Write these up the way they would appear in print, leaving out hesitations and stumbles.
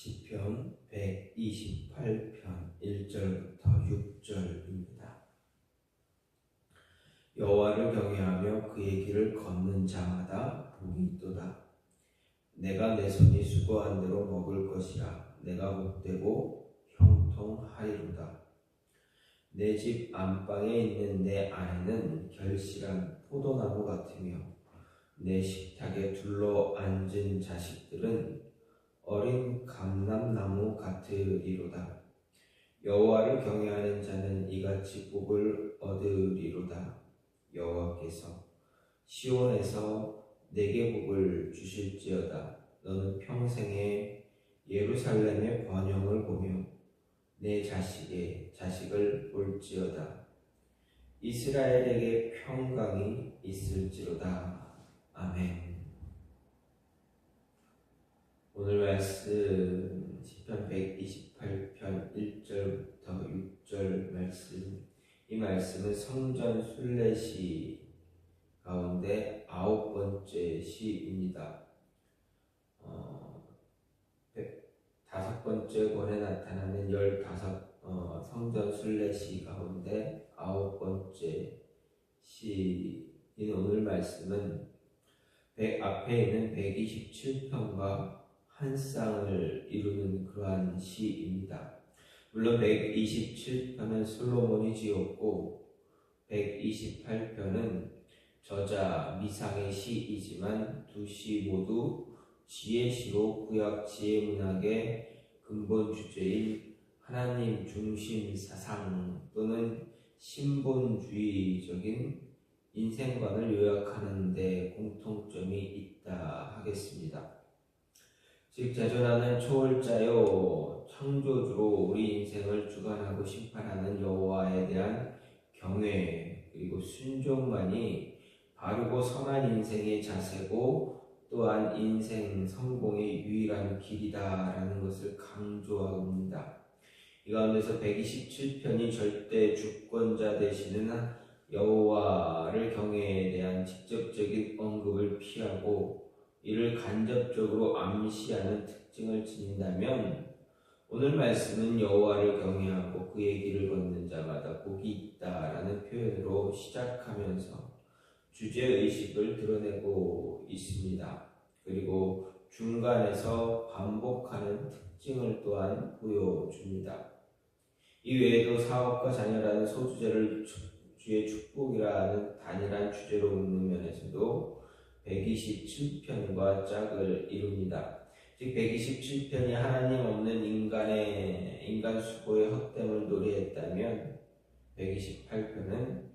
시편 128편 1절부터 6절입니다. 여호와를 경외하며 그의 길을 걷는 자마다 복이 있도다. 내가 내 손이 수고한 대로 먹을 것이라. 내가 복되고 형통하리로다. 내 집 안방에 있는 내 아내는 결실한 포도나무 같으며 내 식탁에 둘러 앉은 자식들은 어린 감람나무 같으리로다. 여호와를 경외하는 자는 이같이 복을 얻으리로다. 여호와께서 시온에서 내게 복을 주실지어다. 너는 평생에 예루살렘의 번영을 보며 내 자식의 자식을 볼지어다. 이스라엘에게 평강이 있을지로다. 아멘. 오늘 말씀 시편 128편 1절부터 6절 말씀, 이 말씀은 성전 순례시 가운데 9번째 시입니다. 5번째 권에 나타나는 15 성전 순례시 가운데 9번째 시인 오늘 말씀은 앞에 있는 127편과 한 쌍을 이루는 그러한 시입니다. 물론 127편은 솔로몬이 지었고 128편은 저자 미상의 시이지만 두 시 모두 지혜시로 구약 지혜문학의 근본 주제인 하나님 중심 사상 또는 신본주의적인 인생관을 요약하는 데 공통점이 있다 하겠습니다. 즉 자존하는 초월자요 창조주로 우리 인생을 주관하고 심판하는 여호와에 대한 경외 그리고 순종만이 바르고 선한 인생의 자세고 또한 인생 성공의 유일한 길이다라는 것을 강조합니다. 이 가운데서 127편이 절대 주권자 되시는 여호와를 경외에 대한 직접적인 언급을 피하고 이를 간접적으로 암시하는 특징을 지닌다면 오늘 말씀은 여호와를 경외하고 그의 길을 걷는 자마다 복이 있다라는 표현으로 시작하면서 주제의식을 드러내고 있습니다. 그리고 중간에서 반복하는 특징을 또한 보여줍니다. 이 외에도 사업과 자녀라는 소주제를 주의 축복이라는 단일한 주제로 묻는 면에서도 127편과 짝을 이룹니다. 즉 127편이 하나님 없는 인간 수고의 헛됨을 노래했다면 128편은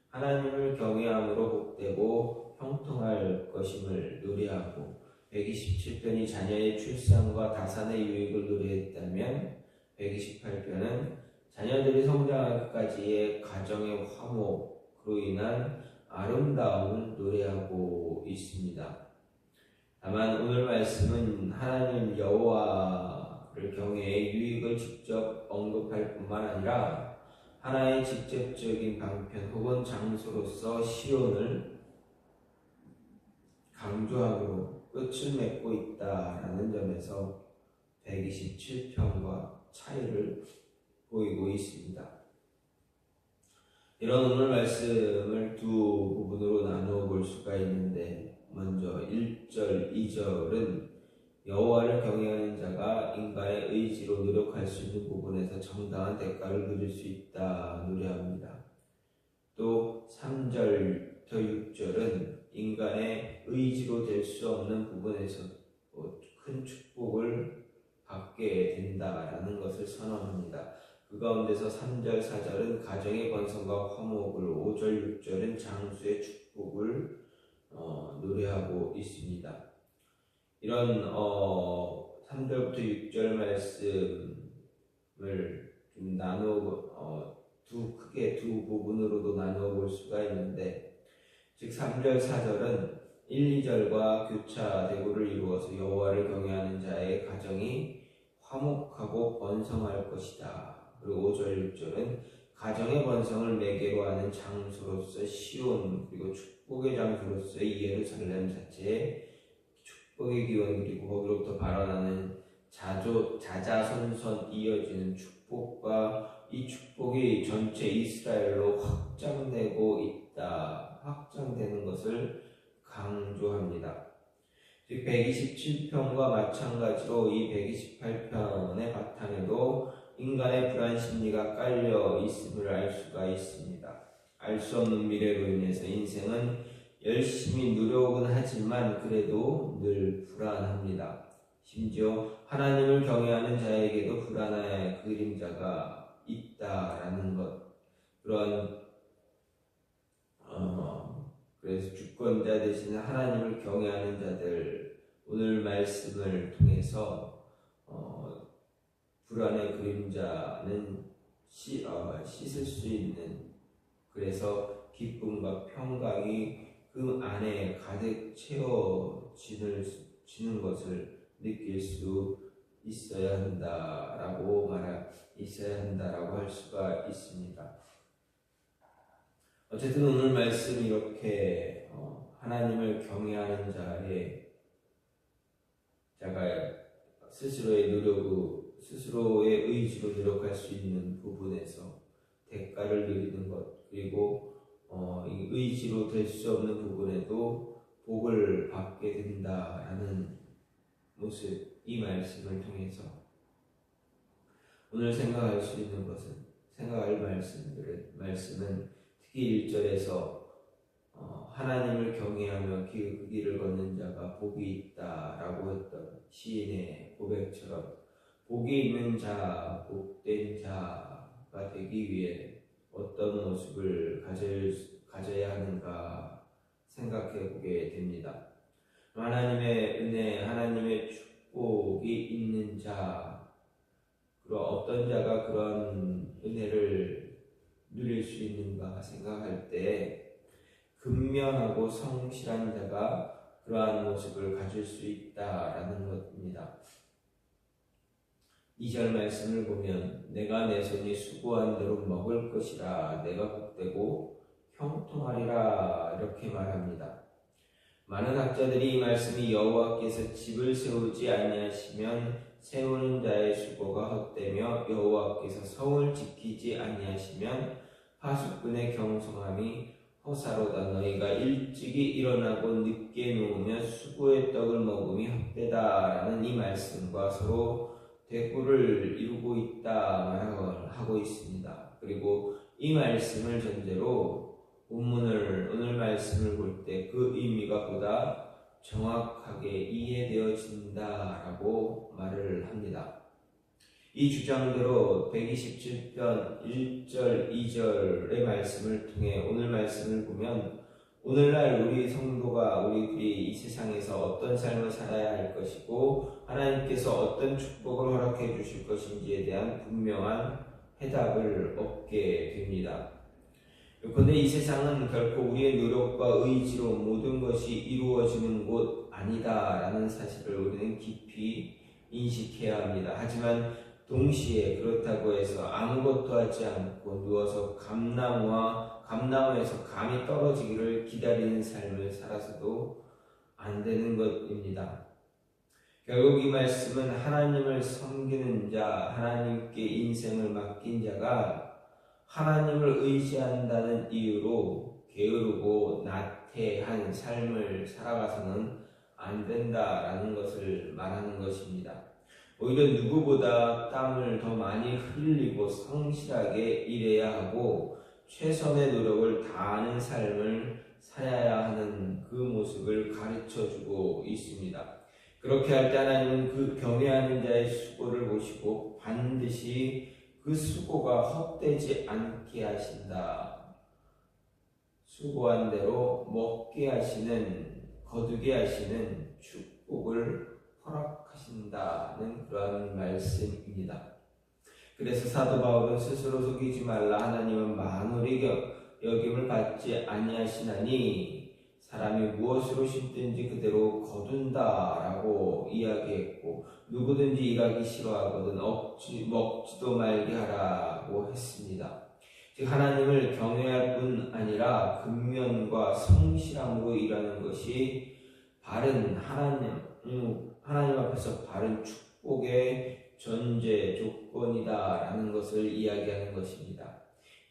하나님을 경외함으로 복되고 형통할 것임을 노래하고 127편이 자녀의 출산과 다산의 유익을 노래했다면 128편은 자녀들이 성장하기까지의 가정의 화목으로 인한 아름다움을 노래하고 있습니다. 다만 오늘 말씀은 하나님 여호와를 경외해 유익을 직접 언급할 뿐만 아니라 하나의 직접적인 방편 혹은 장소로서 시온을 강조함으로 끝을 맺고 있다라는 점에서 127편과 차이를 보이고 있습니다. 이런 오늘 말씀을 두 부분으로 나누어 볼 수가 있는데 먼저 1절, 2절은 여호와를 경외하는 자가 인간의 의지로 노력할 수 있는 부분에서 정당한 대가를 누릴 수 있다 노래합니다. 또 3절부터 6절은 인간의 의지로 될 수 없는 부분에서 큰 축복을 받게 된다라는 것을 선언합니다. 그 가운데서 3절, 4절은 가정의 번성과 화목을, 5절, 6절은 장수의 축복을 노래하고 있습니다. 이런 3절부터 6절 말씀을 좀 크게 두 부분으로도 나누어 볼 수가 있는데, 즉 3절, 4절은 1, 2절과 교차대고를 이루어서 여호와를 경외하는 자의 가정이 화목하고 번성할 것이다. 그리고 5절, 6절은 가정의 번성을 매개로 하는 장소로서 시온 그리고 축복의 장소로서 예루살렘 자체의 축복의 기원 그리고 거기로부터 발원하는 자자손손 이어지는 축복과 이 축복이 전체 이스라엘로 확장되는 것을 강조합니다. 즉 127편과 마찬가지로 이 128편의 바탕에도 인간의 불안 심리가 깔려 있음을 알 수가 있습니다. 알 수 없는 미래로 인해서 인생은 열심히 노력은 하지만 그래도 늘 불안합니다. 심지어 하나님을 경외하는 자에게도 불안의 그림자가 있다라는 것. 그래서 주권자 대신 하나님을 경외하는 자들, 오늘 말씀을 통해서 불안의 그림자는 씻을 수 있는, 그래서 기쁨과 평강이 그 안에 가득 채워지는 것을 느낄 수 있어야 한다라고 할 수가 있습니다. 어쨌든 오늘 말씀 이렇게 하나님을 경외하는 자가 스스로의 의지로 노력할 수 있는 부분에서 대가를 누리는 것, 그리고 이 의지로 될 수 없는 부분에도 복을 받게 된다라는 모습, 이 말씀을 통해서 오늘 생각할 말씀은 특히 1절에서 하나님을 경외하며 그 길을 걷는 자가 복이 있다라고 했던 시인의 고백처럼 복이 있는 자, 복된 자가 되기 위해 어떤 모습을 가져야 하는가 생각해 보게 됩니다. 하나님의 은혜, 하나님의 축복이 있는 자, 그럼 어떤 자가 그런 은혜를 누릴 수 있는가 생각할 때 근면하고 성실한 자가 그러한 모습을 가질 수 있다라는 것입니다. 2절 말씀을 보면 내가 내 손이 수고한 대로 먹을 것이라, 내가 복되고 형통하리라, 이렇게 말합니다. 많은 학자들이 이 말씀이 여호와께서 집을 세우지 아니하시면 세우는 자의 수고가 헛되며 여호와께서 성을 지키지 아니하시면 파수꾼의 경성함이 허사로다. 너희가 일찍이 일어나고 늦게 누우며 수고의 떡을 먹음이 헛되다라는 이 말씀과 서로 대꾸를 이루고 있다 하고 있습니다. 그리고 이 말씀을 전제로 오늘 말씀을 볼 때 그 의미가 보다 정확하게 이해되어진다라고 말을 합니다. 이 주장대로 127편 1절, 2절의 말씀을 통해 오늘 말씀을 보면 오늘날 우리 성도가 우리들이 이 세상에서 어떤 삶을 살아야 할 것이고 하나님께서 어떤 축복을 허락해 주실 것인지에 대한 분명한 해답을 얻게 됩니다. 그런데 이 세상은 결코 우리의 노력과 의지로 모든 것이 이루어지는 곳 아니다라는 사실을 우리는 깊이 인식해야 합니다. 하지만 동시에 그렇다고 해서 아무것도 하지 않고 누워서 감나무에서 감이 떨어지기를 기다리는 삶을 살아서도 안 되는 것입니다. 결국 이 말씀은 하나님을 섬기는 자, 하나님께 인생을 맡긴 자가 하나님을 의지한다는 이유로 게으르고 나태한 삶을 살아가서는 안 된다라는 것을 말하는 것입니다. 오히려 누구보다 땀을 더 많이 흘리고 성실하게 일해야 하고 최선의 노력을 다하는 삶을 살아야 하는 그 모습을 가르쳐주고 있습니다. 그렇게 할 때 하나님은 그 경외하는 자의 수고를 보시고 반드시 그 수고가 헛되지 않게 하신다. 수고한 대로 먹게 하시는, 거두게 하시는 축복을 허락하신다는 그러한 말씀입니다. 그래서 사도 바울은 스스로 속이지 말라. 하나님은 만홀히 여김을 받지 아니하시나니 사람이 무엇으로 심든지 그대로 거둔다라고 이야기했고 누구든지 일하기 싫어하거든 먹지도 말게 하라고 했습니다. 즉 하나님을 경외할 뿐 아니라 근면과 성실함으로 일하는 것이 바른 하나님 앞에서 바른 축복 축복의 전제 조건이다라는 것을 이야기하는 것입니다.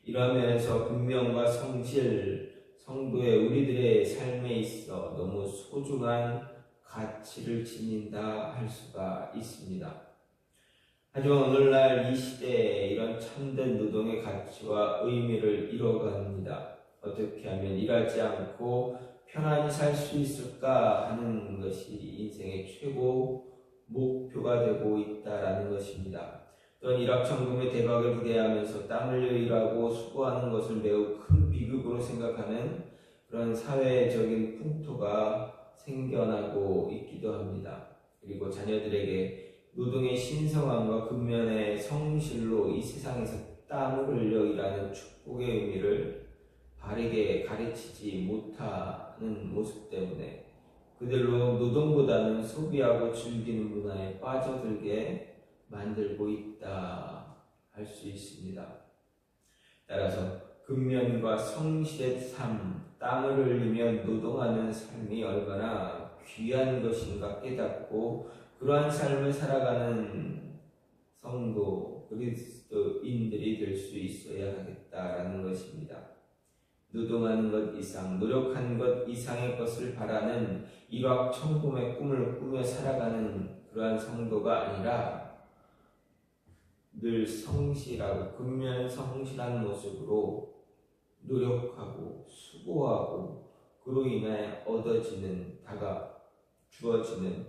이러한 면에서 분명과 성실, 성도의 우리들의 삶에 있어 너무 소중한 가치를 지닌다 할 수가 있습니다. 하지만 오늘날 이 시대에 이런 참된 노동의 가치와 의미를 잃어갑니다. 어떻게 하면 일하지 않고 편안히 살 수 있을까 하는 것이 인생의 최고 목표가 되고 있다라는 것입니다. 또한 일확천금의 대박을 기대하면서 땀 흘려 일하고 수고하는 것을 매우 큰 비극으로 생각하는 그런 사회적인 풍토가 생겨나고 있기도 합니다. 그리고 자녀들에게 노동의 신성함과 근면의 성실로 이 세상에서 땀을 흘려 일하는 축복의 의미를 바르게 가르치지 못하는 모습 때문에 그들로 노동보다는 소비하고 즐기는 문화에 빠져들게 만들고 있다 할 수 있습니다. 따라서 근면과 성실의 삶, 땀을 흘리며 노동하는 삶이 얼마나 귀한 것인가 깨닫고 그러한 삶을 살아가는 성도, 그리스도인들이 될 수 있어야 하겠다라는 것입니다. 노동하는 것 이상, 노력하는 것 이상의 것을 바라는 일확천금의 꿈을 꾸며 살아가는 그러한 성도가 아니라 늘 성실하고 근면 성실한 모습으로 노력하고 수고하고 그로 인해 얻어지는 주어지는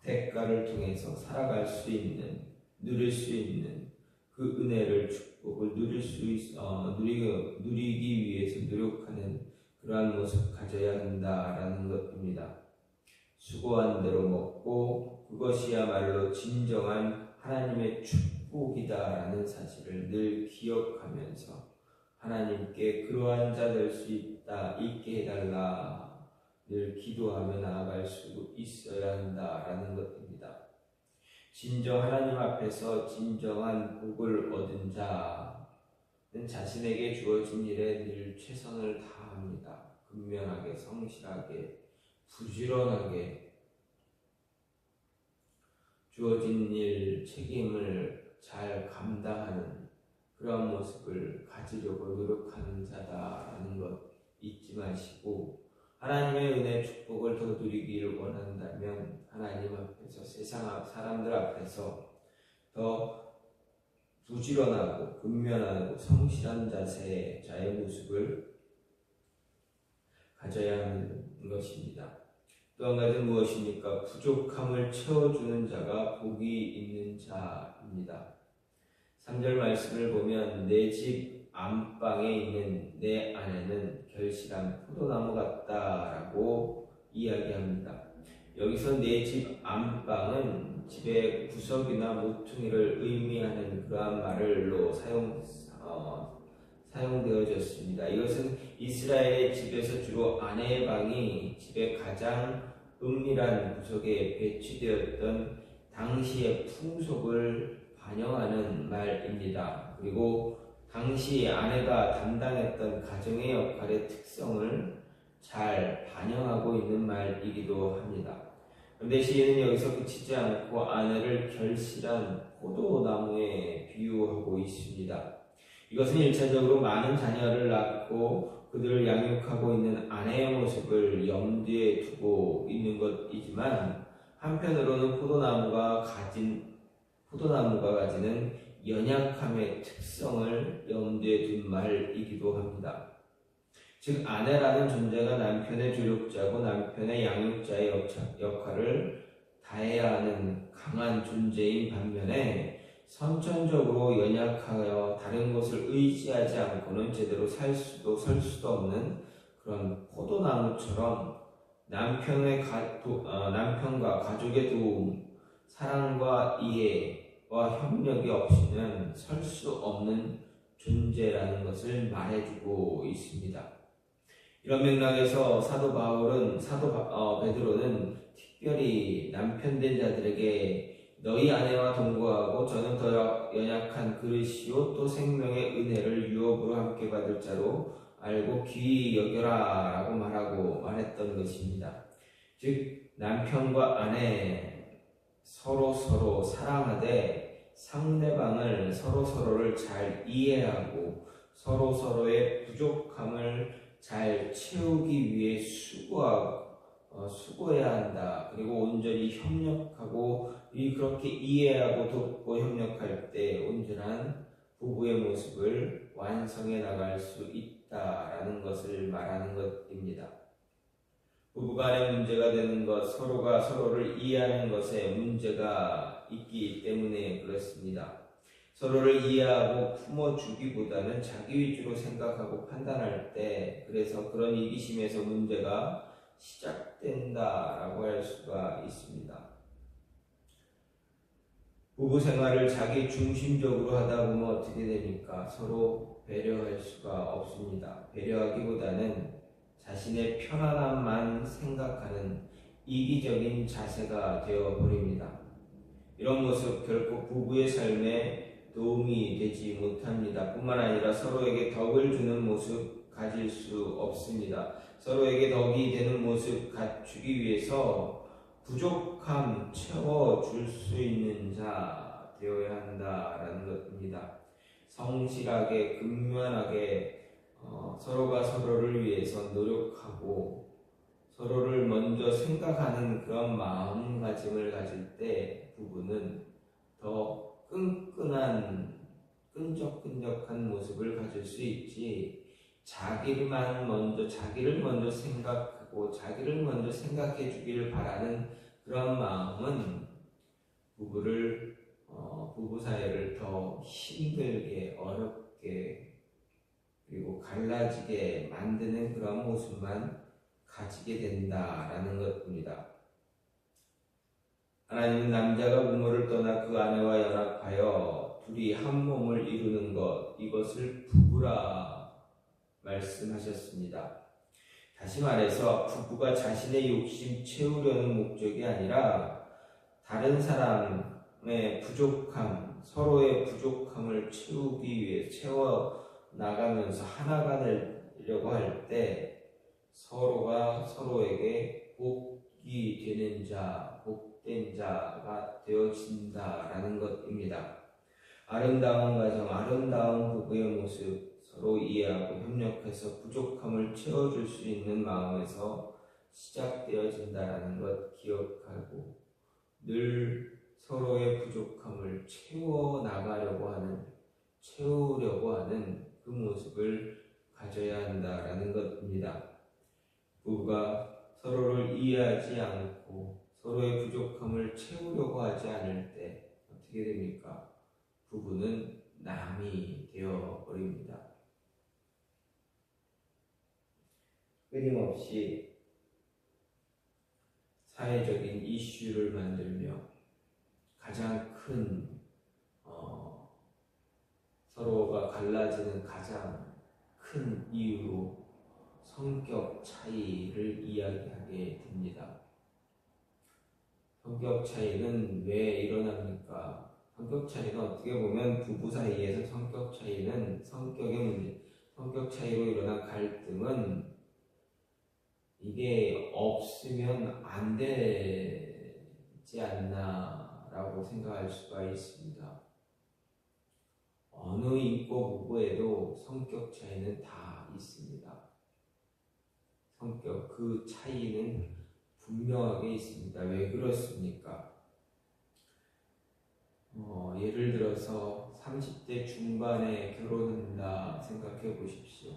대가를 통해서 살아갈 수 있는, 누릴 수 있는 그 은혜를, 축복을 누리기 위해서 노력하는 그러한 모습 가져야 한다라는 것입니다. 수고한 대로 먹고 그것이야말로 진정한 하나님의 축복이다라는 사실을 늘 기억하면서 하나님께 그러한 자 될 수 있게 해달라 늘 기도하며 나아갈 수 있어야 한다라는 것입니다. 진정 하나님 앞에서 진정한 복을 얻은 자는 자신에게 주어진 일에 늘 최선을 다합니다. 근면하게, 성실하게, 부지런하게 주어진 일, 책임을 잘 감당하는 그런 모습을 가지려고 노력하는 자다라는 것 잊지 마시고 하나님의 은혜 축복을 더 누리기를 원한다면 하나님 앞에서 세상 사람들 앞에서 더 부지런하고 근면하고 성실한 자의 모습을 가져야 하는 것입니다. 또 한 가지는 무엇입니까? 부족함을 채워주는 자가 복이 있는 자입니다. 3절 말씀을 보면 내 집 안방에 있는 내 아내는 결실한 포도나무 같다라고 이야기합니다. 여기서 내 집 안방은 집의 구석이나 모퉁이를 의미하는 그러한 말로 사용되어졌습니다. 이것은 이스라엘의 집에서 주로 아내의 방이 집의 가장 은밀한 구석에 배치되었던 당시의 풍속을 반영하는 말입니다. 그리고 당시 아내가 담당했던 가정의 역할의 특성을 잘 반영하고 있는 말이기도 합니다. 그런데 시인은 여기서 그치지 않고 아내를 결실한 포도나무에 비유하고 있습니다. 이것은 1차적으로 많은 자녀를 낳고 그들을 양육하고 있는 아내의 모습을 염두에 두고 있는 것이지만 한편으로는 포도나무가 가지는 연약함의 특성을 염두에 둔 말이기도 합니다. 즉 아내라는 존재가 남편의 조력자고 남편의 양육자의 역할을 다해야 하는 강한 존재인 반면에 선천적으로 연약하여 다른 것을 의지하지 않고는 제대로 설 수도 없는 그런 포도나무처럼 남편과 가족의 도움, 사랑과 이해와 협력이 없이는 설 수 없는 존재라는 것을 말해주고 있습니다. 이런 맥락에서 사도 베드로는 특별히 남편된 자들에게 너희 아내와 동거하고 저는 더 연약한 그릇이요 또 생명의 은혜를 유업으로 함께 받을 자로 알고 귀히 여겨라 라고 말했던 것입니다. 즉 남편과 아내 서로 사랑하되 상대방을 서로를 잘 이해하고 서로의 부족함을 잘 채우기 위해 수고해야 한다. 그리고 온전히 협력하고 그렇게 이해하고 돕고 협력할 때 온전한 부부의 모습을 완성해 나갈 수 있다라는 것을 말하는 것입니다. 부부간의 문제가 되는 것, 서로가 서로를 이해하는 것에 문제가 있기 때문에 그렇습니다. 서로를 이해하고 품어주기보다는 자기 위주로 생각하고 판단할 때, 그래서 그런 이기심에서 문제가 시작된다라고 할 수가 있습니다. 부부 생활을 자기 중심적으로 하다 보면 어떻게 됩니까? 서로 배려할 수가 없습니다. 배려하기보다는 자신의 편안함만 생각하는 이기적인 자세가 되어버립니다. 이런 모습 결코 부부의 삶에 도움이 되지 못합니다. 뿐만 아니라 서로에게 덕을 주는 모습 가질 수 없습니다. 서로에게 덕이 되는 모습 갖추기 위해서 부족함 채워줄 수 있는 자 되어야 한다라는 것입니다. 성실하게 근면하게 서로가 서로를 위해서 노력하고 서로를 먼저 생각하는 그런 마음가짐을 가질 때 부부는 더 끈적끈적한 모습을 가질 수 있지, 자기를 먼저 생각하고 자기를 먼저 생각해 주기를 바라는 그런 마음은 부부 사이를 더 힘들게, 어렵게, 그리고 갈라지게 만드는 그런 모습만 가지게 된다라는 것입니다. 하나님은 남자가 부모를 떠나 그 아내와 연합하여 둘이 한 몸을 이루는 것, 이것을 부부라 말씀하셨습니다. 다시 말해서 부부가 자신의 욕심 채우려는 목적이 아니라 다른 사람의 부족함, 서로의 부족함을 채우기 위해 채워나가면서 하나가 되려고 할 때 서로가 서로에게 복이 되는 자, 복된 자가 되어진다라는 것입니다. 아름다운 가정, 아름다운 부부의 모습, 서로 이해하고 협력해서 부족함을 채워줄 수 있는 마음에서 시작되어진다라는 것 기억하고 늘 서로의 부족함을 채우려고 하는 그 모습을 가져야 한다라는 것입니다. 부부가 서로를 이해하지 않고 서로의 부족함을 채우려고 하지 않을 때 어떻게 됩니까? 부부는 남이 되어버립니다. 끊임없이 사회적인 이슈를 만들며 가장 큰 서로가 갈라지는 가장 큰 이유로 성격 차이를 이야기하게 됩니다. 성격 차이는 왜 일어납니까? 성격 차이는 어떻게 보면 부부 사이에서 성격 차이로 일어난 갈등은 이게 없으면 안 되지 않나라고 생각할 수가 있습니다. 어느 인고 부부에도 성격 차이는 다 있습니다. 그 차이는 분명하게 있습니다. 왜 그렇습니까? 예를 들어서 30대 중반에 결혼한다 생각해 보십시오.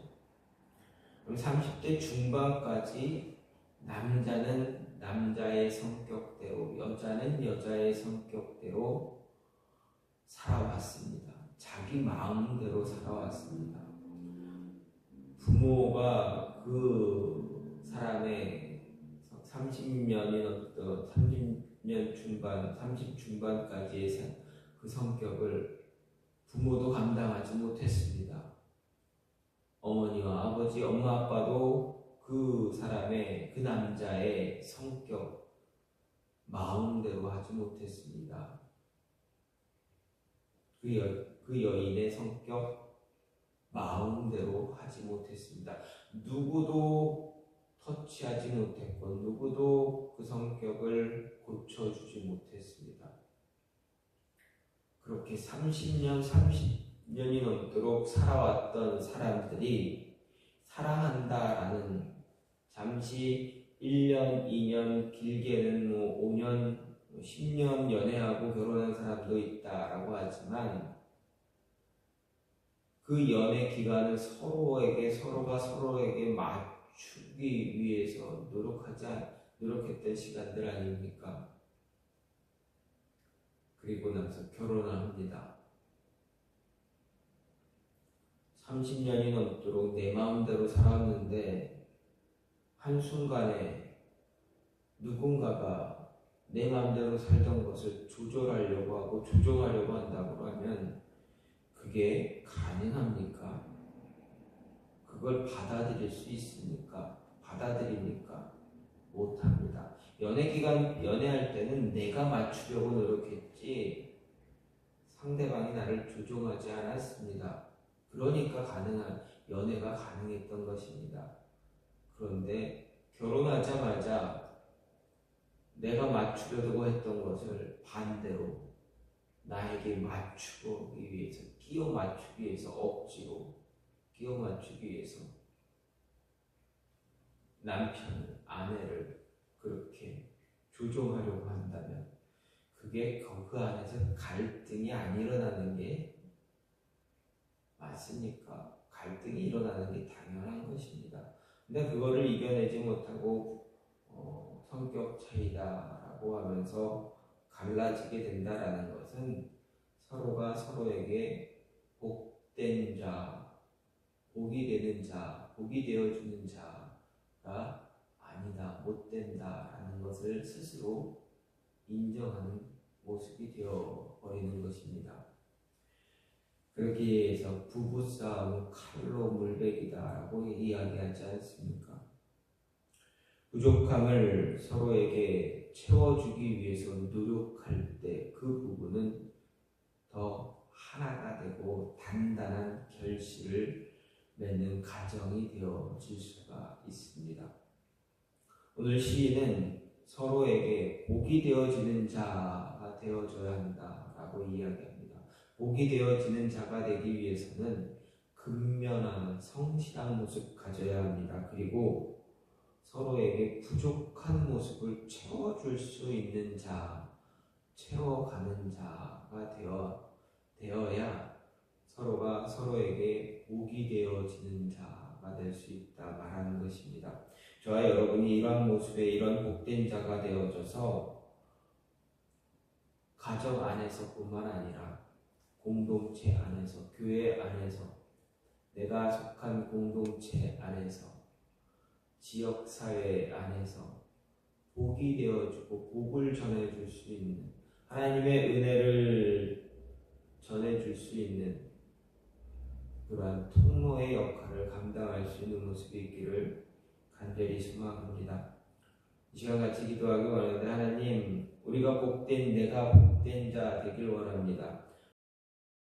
그럼 30대 중반까지 남자는 남자의 성격대로, 여자는 여자의 성격대로 살아왔습니다. 자기 마음대로 살아왔습니다. 부모가 그 사람의 30년 중반, 30 중반까지의 그 성격을 부모도 감당하지 못했습니다. 어머니와 아버지, 엄마, 아빠도 그 사람의, 그 남자의 성격 마음대로 하지 못했습니다. 그 여인의 성격 마음대로 하지 못했습니다. 누구도 터치하지 못했고 누구도 고쳐주지 못했습니다. 그렇게 30년이 넘도록 살아왔던 사람들이 사랑한다라는 잠시 1년, 2년, 길게는 5년, 10년 연애하고 결혼한 사람도 있다라고 하지만 그 연애 기간은 서로가 서로에게 맞추기 위해서 노력했던 시간들 아닙니까? 그리고 나서 결혼을 합니다. 30년이 넘도록 내 마음대로 살았는데 한순간에 누군가가 내 마음대로 살던 것을 조절하려고 하고 조종하려고 한다고 하면 그게 가능합니까? 그걸 받아들일 수 있습니까? 받아들입니까? 못합니다. 연애할 때는 내가 맞추려고 노력했지 상대방이 나를 조종하지 않았습니다. 그러니까 연애가 가능했던 것입니다. 그런데 결혼하자마자 내가 맞추려고 했던 것을 반대로 나에게 맞추기 위해서, 끼워 맞추기 위해서, 억지로 끼워 맞추기 위해서 남편을, 아내를 그렇게 조종하려고 한다면 그게 그 안에서 갈등이 안 일어나는 게 맞습니까? 갈등이 일어나는 게 당연한 것입니다. 근데 그거를 이겨내지 못하고 성격 차이다라고 하면서 갈라지게 된다라는 것은 서로가 서로에게 복된 자, 복이 되는 자, 복이 되어주는 자가 아니다, 못된다라는 것을 스스로 인정하는 모습이 되어버리는 것입니다. 그렇게 해서 부부싸움은 칼로 물베기다라고 이야기하지 않습니까? 부족함을 서로에게 채워주기 위해서 노력할 때 그 부부는 더 하나가 되고 단단한 결실을 맺는 가정이 되어질 수가 있습니다. 오늘 시인은 서로에게 복이 되어지는 자가 되어줘야 한다라고 이야기합니다. 복이 되어지는 자가 되기 위해서는 근면한 성실한 모습 가져야 합니다. 그리고 서로에게 부족한 모습을 채워줄 수 있는 자, 채워가는 자가 되어야 서로가 서로에게 복이 되어지는 자가 될 수 있다 말하는 것입니다. 저와 여러분이 이러한 모습에 이런 복된 자가 되어져서 가정 안에서뿐만 아니라 공동체 안에서, 교회 안에서, 내가 속한 공동체 안에서, 지역사회 안에서 복이 되어주고 복을 전해줄 수 있는, 하나님의 은혜를 전해줄 수 있는 그러한 통로의 역할을 감당할 수 있는 모습이 있기를 간절히 소망합니다. 이 시간 같이 기도하기 원하는데, 하나님, 우리가 내가 복된 자 되길 원합니다.